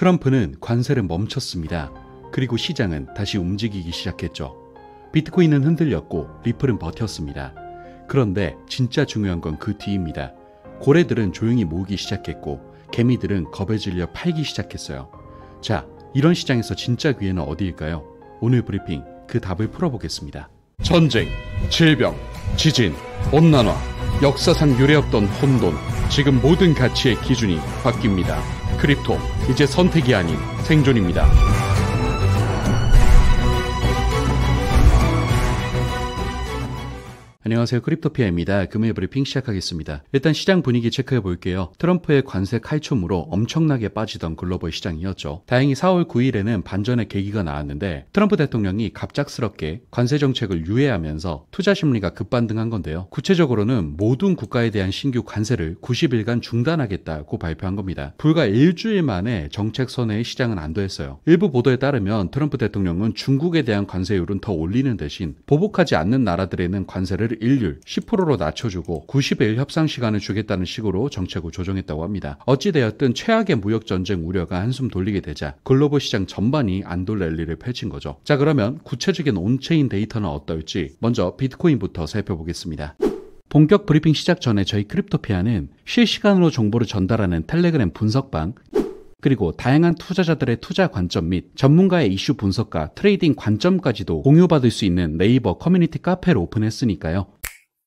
트럼프는 관세를 멈췄습니다. 그리고 시장은 다시 움직이기 시작했죠. 비트코인은 흔들렸고 리플은 버텼습니다. 그런데 진짜 중요한 건 그 뒤입니다. 고래들은 조용히 모으기 시작했고 개미들은 겁에 질려 팔기 시작했어요. 자, 이런 시장에서 진짜 기회는 어디일까요? 오늘 브리핑 그 답을 풀어보겠습니다. 전쟁, 질병, 지진, 온난화, 역사상 유례없던 혼돈, 지금 모든 가치의 기준이 바뀝니다. 크립토, 이제 선택이 아닌 생존입니다. 안녕하세요. 크립토피아입니다. 금요일 브리핑 시작하겠습니다. 일단 시장 분위기 체크해 볼게요. 트럼프의 관세 칼춤으로 엄청나게 빠지던 글로벌 시장이었죠. 다행히 4월 9일에는 반전의 계기가 나왔는데 트럼프 대통령이 갑작스럽게 관세 정책을 유예하면서 투자 심리가 급반등한 건데요. 구체적으로는 모든 국가에 대한 신규 관세를 90일간 중단하겠다고 발표한 겁니다. 불과 일주일 만에 정책 선회의 시장은 안도했어요. 일부 보도에 따르면 트럼프 대통령은 중국에 대한 관세율은 더 올리는 대신 보복하지 않는 나라들에는 관세를 일률 10%로 낮춰주고 90일 협상 시간을 주겠다는 식으로 정책을 조정했다고 합니다. 어찌되었든 최악의 무역전쟁 우려가 한숨 돌리게 되자 글로벌 시장 전반이 안도 랠리를 펼친 거죠. 자, 그러면 구체적인 온체인 데이터는 어떨지 먼저 비트코인부터 살펴보겠습니다. 본격 브리핑 시작 전에 저희 크립토피아는 실시간으로 정보를 전달하는 텔레그램 분석방, 그리고 다양한 투자자들의 투자 관점 및 전문가의 이슈 분석과 트레이딩 관점까지도 공유받을 수 있는 네이버 커뮤니티 카페를 오픈했으니까요.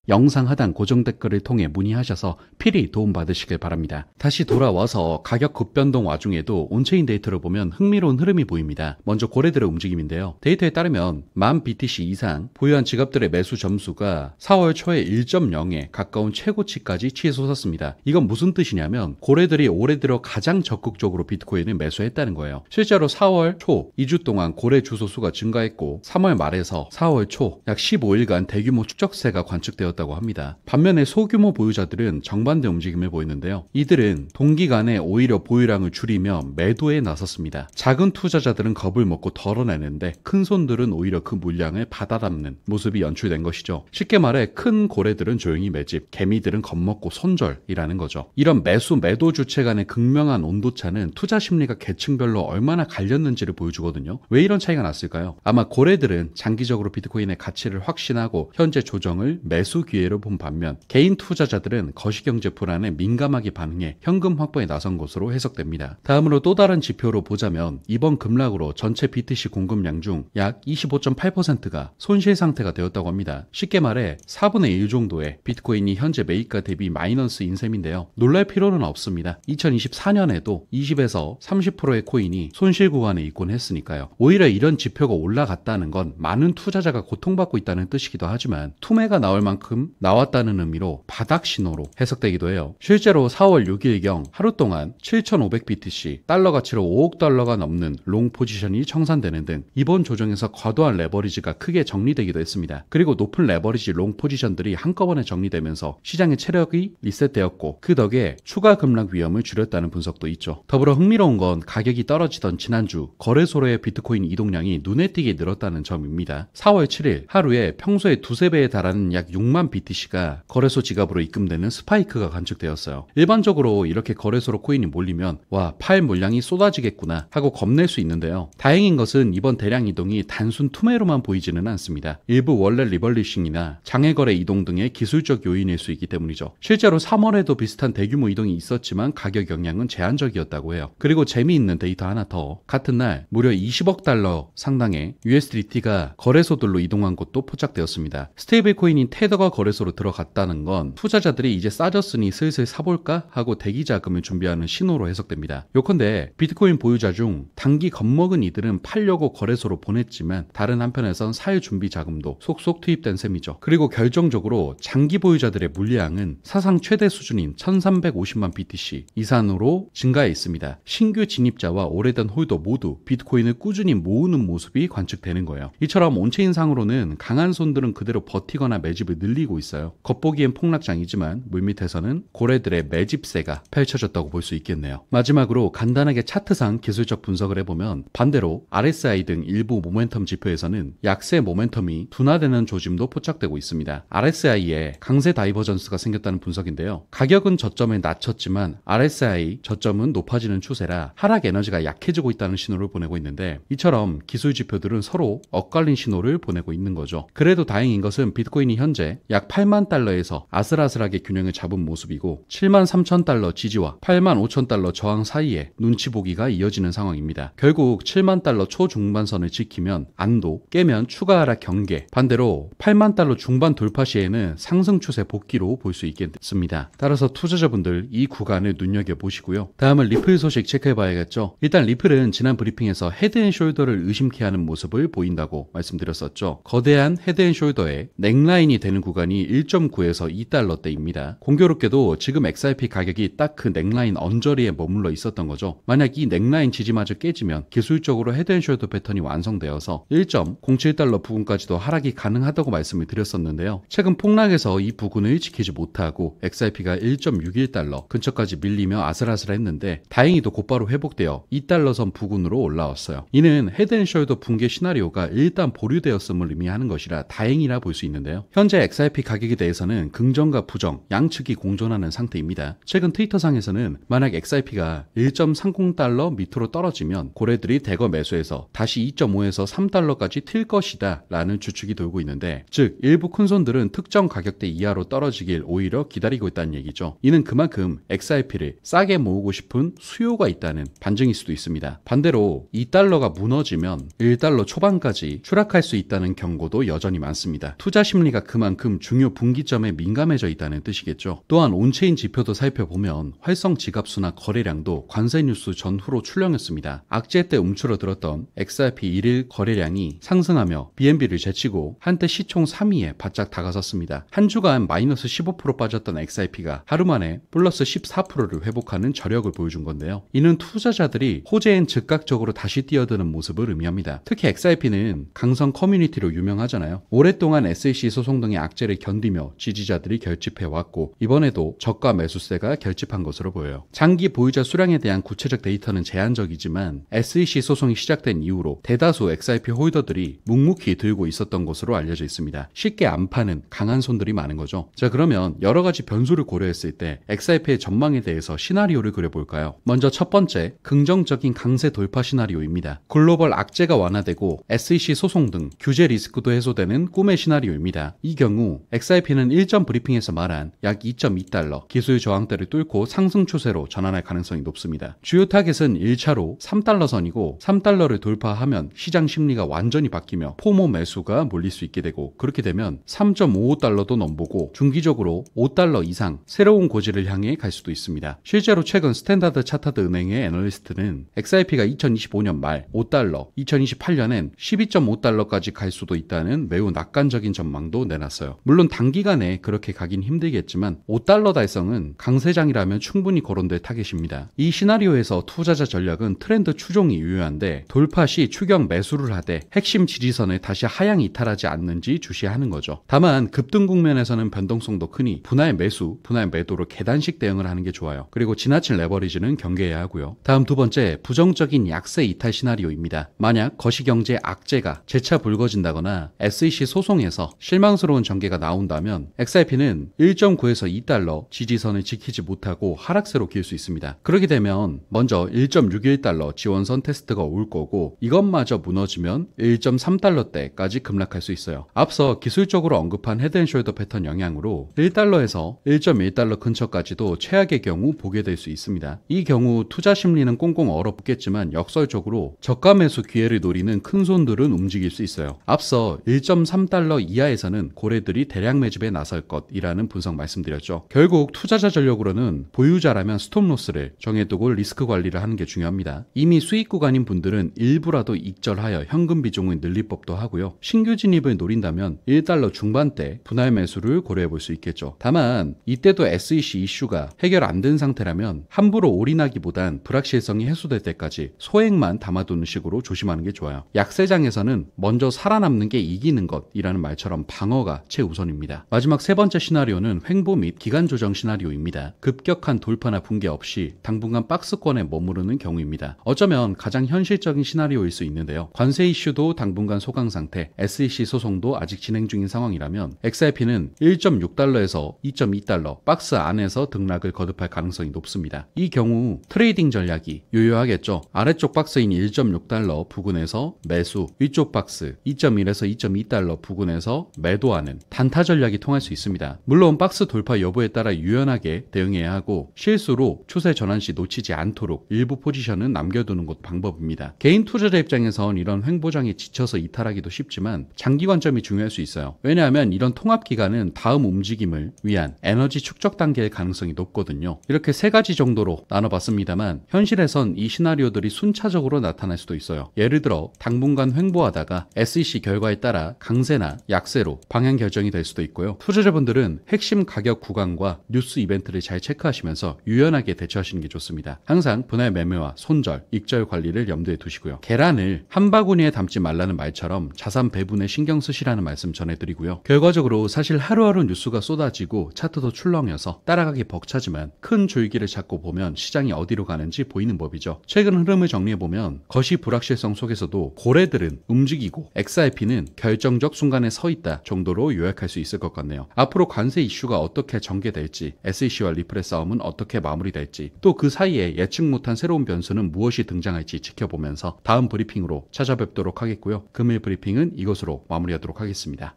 영상 하단 고정 댓글을 통해 문의하셔서 필히 도움받으시길 바랍니다. 다시 돌아와서 가격 급변동 와중에도 온체인 데이터를 보면 흥미로운 흐름이 보입니다. 먼저 고래들의 움직임인데요. 데이터에 따르면 10,000 BTC 이상 보유한 지갑들의 매수 점수가 4월 초에 1.0에 가까운 최고치까지 치솟았습니다. 이건 무슨 뜻이냐면 고래들이 올해 들어 가장 적극적으로 비트코인을 매수했다는 거예요. 실제로 4월 초 2주 동안 고래 주소 수가 증가했고 3월 말에서 4월 초 약 15일간 대규모 축적세가 관측되었습니다. 다고 합니다. 반면에 소규모 보유자들은 정반대 움직임을 보이는데요. 이들은 동기간에 오히려 보유량을 줄이며 매도에 나섰습니다. 작은 투자자들은 겁을 먹고 덜어내는데 큰 손들은 오히려 그 물량을 받아담는 모습이 연출된 것이죠. 쉽게 말해 큰 고래들은 조용히 매집, 개미들은 겁먹고 손절이라는 거죠. 이런 매도 주체 간의 극명한 온도차는 투자 심리가 계층별로 얼마나 갈렸는지를 보여주거든요. 왜 이런 차이가 났을까요? 아마 고래들은 장기적으로 비트코인의 가치를 확신하고 현재 조정을 매수 기회로 본 반면 개인 투자자들은 거시경제 불안에 민감하게 반응해 현금 확보에 나선 것으로 해석됩니다. 다음으로 또 다른 지표로 보자면 이번 급락으로 전체 BTC 공급량 중 약 25.8%가 손실 상태가 되었다고 합니다. 쉽게 말해 4분의 1 정도의 비트코인이 현재 매입가 대비 마이너스인 셈인데요. 놀랄 필요는 없습니다. 2024년에도 20에서 30%의 코인이 손실 구간에 있곤 했으니까요. 오히려 이런 지표가 올라갔다는 건 많은 투자자가 고통받고 있다는 뜻이기도 하지만 투매가 나올 만큼 나왔다는 의미로 바닥 신호로 해석되기도 해요. 실제로 4월 6일경 하루 동안 7,500BTC, 달러 가치로 5억 달러가 넘는 롱 포지션이 청산되는 등 이번 조정에서 과도한 레버리지가 크게 정리되기도 했습니다. 그리고 높은 레버리지 롱 포지션들이 한꺼번에 정리되면서 시장의 체력이 리셋되었고 그 덕에 추가 급락 위험을 줄였다는 분석도 있죠. 더불어 흥미로운 건 가격이 떨어지던 지난주 거래소로의 비트코인 이동량이 눈에 띄게 늘었다는 점입니다. 4월 7일 하루에 평소에 두세 배에 달하는 약 6만 BTC가 거래소 지갑으로 입금되는 스파이크가 관측되었어요. 일반적으로 이렇게 거래소로 코인이 몰리면 와, 팔 물량이 쏟아지겠구나 하고 겁낼 수 있는데요. 다행인 것은 이번 대량 이동이 단순 투매로만 보이지는 않습니다. 일부 원래 리벌리싱이나 장외거래 이동 등의 기술적 요인일 수 있기 때문이죠. 실제로 3월에도 비슷한 대규모 이동이 있었지만 가격 영향은 제한적이었다고 해요. 그리고 재미있는 데이터 하나 더. 같은 날 무려 20억 달러 상당의 USDT가 거래소들로 이동한 것도 포착되었습니다. 스테이블 코인인 테더가 거래소로 들어갔다는 건 투자자들이 이제 싸졌으니 슬슬 사볼까 하고 대기 자금을 준비하는 신호로 해석됩니다. 요컨대 비트코인 보유자 중 단기 겁먹은 이들은 팔려고 거래소로 보냈지만 다른 한편에선 살 준비 자금도 속속 투입된 셈이죠. 그리고 결정적으로 장기 보유자들의 물량은 사상 최대 수준인 1350만 BTC 이상으로 증가해 있습니다. 신규 진입자와 오래된 홀더 모두 비트코인을 꾸준히 모으는 모습이 관측되는 거예요. 이처럼 온체인상으로는 강한 손들은 그대로 버티거나 매집을 늘리는 늘리고 있어요. 겉보기엔 폭락장이지만 물밑에서는 고래들의 매집세가 펼쳐졌다고 볼 수 있겠네요. 마지막으로 간단하게 차트상 기술적 분석을 해보면 반대로 RSI 등 일부 모멘텀 지표에서는 약세 모멘텀이 둔화되는 조짐도 포착되고 있습니다. RSI에 강세 다이버전스가 생겼다는 분석인데요. 가격은 저점에 낮췄지만 RSI 저점은 높아지는 추세라 하락 에너지가 약해지고 있다는 신호를 보내고 있는데 이처럼 기술 지표들은 서로 엇갈린 신호를 보내고 있는 거죠. 그래도 다행인 것은 비트코인이 현재 약 8만 달러에서 아슬아슬하게 균형을 잡은 모습이고 7만 3천 달러 지지와 8만 5천 달러 저항 사이에 눈치 보기가 이어지는 상황입니다. 결국 7만 달러 초중반선을 지키면 안도, 깨면 추가 하락 경계, 반대로 8만 달러 중반 돌파 시에는 상승 추세 복귀로 볼 수 있겠습니다. 따라서 투자자분들 이 구간을 눈여겨보시고요. 다음은 리플 소식 체크해봐야겠죠. 일단 리플은 지난 브리핑에서 헤드앤숄더를 의심케 하는 모습을 보인다고 말씀드렸었죠. 거대한 헤드앤숄더의 넥라인이 되는 구간이 1.9에서 2달러대입니다. 공교롭게도 지금 XRP 가격이 딱 그 넥라인 언저리에 머물러 있었던 거죠. 만약 이 넥라인 지지마저 깨지면 기술적으로 헤드앤숄더 패턴이 완성되어서 1.07달러 부근까지도 하락이 가능하다고 말씀을 드렸었는데요. 최근 폭락에서 이 부근을 지키지 못하고 XRP가 1.61달러 근처까지 밀리며 아슬아슬했는데 다행히도 곧바로 회복되어 2달러선 부근으로 올라왔어요. 이는 헤드앤숄더 붕괴 시나리오가 일단 보류되었음을 의미하는 것이라 다행이라 볼 수 있는데요. 현재 XRP 가격에 대해서는 긍정과 부정, 양측이 공존하는 상태입니다. 최근 트위터상에서는 만약 XRP가 1.30달러 밑으로 떨어지면 고래들이 대거 매수해서 다시 2.5에서 3달러까지 튈 것이다 라는 추측이 돌고 있는데 즉 일부 큰손들은 특정 가격대 이하로 떨어지길 오히려 기다리고 있다는 얘기죠. 이는 그만큼 XRP를 싸게 모으고 싶은 수요가 있다는 반증일 수도 있습니다. 반대로 2달러가 무너지면 1달러 초반까지 추락할 수 있다는 경고도 여전히 많습니다. 투자 심리가 그만큼 중요 분기점에 민감해져 있다는 뜻이겠죠. 또한 온체인 지표도 살펴보면 활성 지갑수나 거래량도 관세 뉴스 전후로 출렁였습니다. 악재 때 움츠러들었던 XRP 1일 거래량이 상승하며 BNB를 제치고 한때 시총 3위에 바짝 다가섰습니다. 한 주간 마이너스 15% 빠졌던 XRP가 하루 만에 플러스 14%를 회복하는 저력을 보여준 건데요. 이는 투자자들이 호재엔 즉각적으로 다시 뛰어드는 모습을 의미합니다. 특히 XRP는 강성 커뮤니티로 유명하잖아요. 오랫동안 SEC 소송 등의 악재를 견디며 지지자들이 결집해왔고 이번에도 저가 매수세가 결집한 것으로 보여요. 장기 보유자 수량에 대한 구체적 데이터는 제한적이지만 SEC 소송이 시작된 이후로 대다수 XRP 홀더들이 묵묵히 들고 있었던 것으로 알려져 있습니다. 쉽게 안 파는 강한 손들이 많은 거죠. 자, 그러면 여러 가지 변수를 고려했을 때 XRP의 전망에 대해서 시나리오를 그려볼까요? 먼저 첫 번째, 긍정적인 강세 돌파 시나리오입니다. 글로벌 악재가 완화되고 SEC 소송 등 규제 리스크도 해소되는 꿈의 시나리오입니다. 이 경우 XRP는 일전 브리핑에서 말한 약 2.2달러 기술 저항대를 뚫고 상승 추세로 전환할 가능성이 높습니다. 주요 타겟은 1차로 3달러 선이고 3달러를 돌파하면 시장 심리가 완전히 바뀌며 포모 매수가 몰릴 수 있게 되고 그렇게 되면 3.55달러도 넘보고 중기적으로 5달러 이상 새로운 고지를 향해 갈 수도 있습니다. 실제로 최근 스탠다드 차타드 은행의 애널리스트는 XRP가 2025년 말 5달러, 2028년엔 12.5달러까지 갈 수도 있다는 매우 낙관적인 전망도 내놨어요. 물론 단기간에 그렇게 가긴 힘들겠지만 5달러 달성은 강세장이라면 충분히 거론될 타겟입니다. 이 시나리오에서 투자자 전략은 트렌드 추종이 유효한데 돌파 시 추격 매수를 하되 핵심 지지선을 다시 하향 이탈하지 않는지 주시하는 거죠. 다만 급등 국면에서는 변동성도 크니 분할 매수, 분할 매도로 계단식 대응을 하는 게 좋아요. 그리고 지나친 레버리지는 경계해야 하고요. 다음 두 번째, 부정적인 약세 이탈 시나리오입니다. 만약 거시경제 악재가 재차 불거진다거나 SEC 소송에서 실망스러운 전개가 나온다면 XRP는 1.9에서 2달러 지지선을 지키지 못하고 하락세로 길 수 있습니다. 그렇게 되면 먼저 1.61달러 지원선 테스트가 올 거고 이것마저 무너지면 1.3달러대까지 급락할 수 있어요. 앞서 기술적으로 언급한 헤드앤숄더 패턴 영향으로 1달러에서 1.1달러 근처까지도 최악의 경우 보게 될 수 있습니다. 이 경우 투자 심리는 꽁꽁 얼어붙겠지만 역설적으로 저가 매수 기회를 노리는 큰손들은 움직일 수 있어요. 앞서 1.3달러 이하에서는 고래들이 대량 매집에 나설 것이라는 분석 말씀드렸죠. 결국 투자자 전력으로는 보유자라면 스톱로스를 정해두고 리스크 관리를 하는 게 중요합니다. 이미 수익 구간인 분들은 일부라도 익절하여 현금 비중을 늘릴 법도 하고요. 신규 진입을 노린다면 1달러 중반대 분할 매수를 고려해 볼 수 있겠죠. 다만 이때도 SEC 이슈가 해결 안 된 상태라면 함부로 올인하기보단 불확실성이 해소될 때까지 소액만 담아두는 식으로 조심하는 게 좋아요. 약세장에서는 먼저 살아남는 게 이기는 것이라는 말처럼 방어가 최 우선입니다. 마지막 세 번째 시나리오는 횡보 및 기간 조정 시나리오입니다. 급격한 돌파나 붕괴 없이 당분간 박스권에 머무르는 경우입니다. 어쩌면 가장 현실적인 시나리오일 수 있는데요. 관세 이슈도 당분간 소강 상태, SEC 소송도 아직 진행 중인 상황이라면 XRP는 1.6달러에서 2.2달러 박스 안에서 등락을 거듭할 가능성이 높습니다. 이 경우 트레이딩 전략이 유효하겠죠. 아래쪽 박스인 1.6달러 부근에서 매수, 위쪽 박스 2.1에서 2.2달러 부근에서 매도하는 단타 전략이 통할 수 있습니다. 물론 박스 돌파 여부에 따라 유연하게 대응해야 하고 실수로 추세 전환 시 놓치지 않도록 일부 포지션은 남겨두는 것도 방법입니다. 개인 투자자 입장에선 이런 횡보장에 지쳐서 이탈하기도 쉽지만 장기 관점이 중요할 수 있어요. 왜냐하면 이런 통합 기간은 다음 움직임을 위한 에너지 축적 단계일 가능성이 높거든요. 이렇게 세 가지 정도로 나눠봤습니다만 현실에선 이 시나리오들이 순차적으로 나타날 수도 있어요. 예를 들어 당분간 횡보하다가 SEC 결과에 따라 강세나 약세로 방향 결정이 될 수도 있고요. 투자자분들은 핵심 가격 구간과 뉴스 이벤트를 잘 체크하시면서 유연하게 대처하시는 게 좋습니다. 항상 분할 매매와 손절, 익절 관리를 염두에 두시고요. 계란을 한 바구니에 담지 말라는 말처럼 자산 배분에 신경 쓰시라는 말씀 전해드리고요. 결과적으로 사실 하루하루 뉴스가 쏟아지고 차트도 출렁여서 따라가기 벅차지만 큰 줄기를 잡고 보면 시장이 어디로 가는지 보이는 법이죠. 최근 흐름을 정리해보면 거시 불확실성 속에서도 고래들은 움직이고 XRP는 결정적 순간에 서 있다 정도로 요약할 수 있을 것 같네요. 앞으로 관세 이슈가 어떻게 전개될지, SEC와 리플의 싸움은 어떻게 마무리될지, 또 그 사이에 예측 못한 새로운 변수는 무엇이 등장할지 지켜보면서 다음 브리핑으로 찾아뵙도록 하겠고요. 금일 브리핑은 이것으로 마무리하도록 하겠습니다.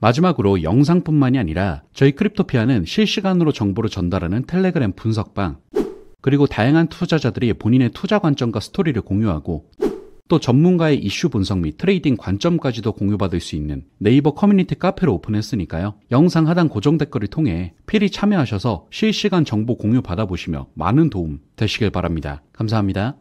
마지막으로 영상뿐만이 아니라 저희 크립토피아는 실시간으로 정보를 전달하는 텔레그램 분석방, 그리고 다양한 투자자들이 본인의 투자 관점과 스토리를 공유하고 또 전문가의 이슈 분석 및 트레이딩 관점까지도 공유받을 수 있는 네이버 커뮤니티 카페를 오픈했으니까요. 영상 하단 고정 댓글을 통해 필히 참여하셔서 실시간 정보 공유 받아보시며 많은 도움 되시길 바랍니다. 감사합니다.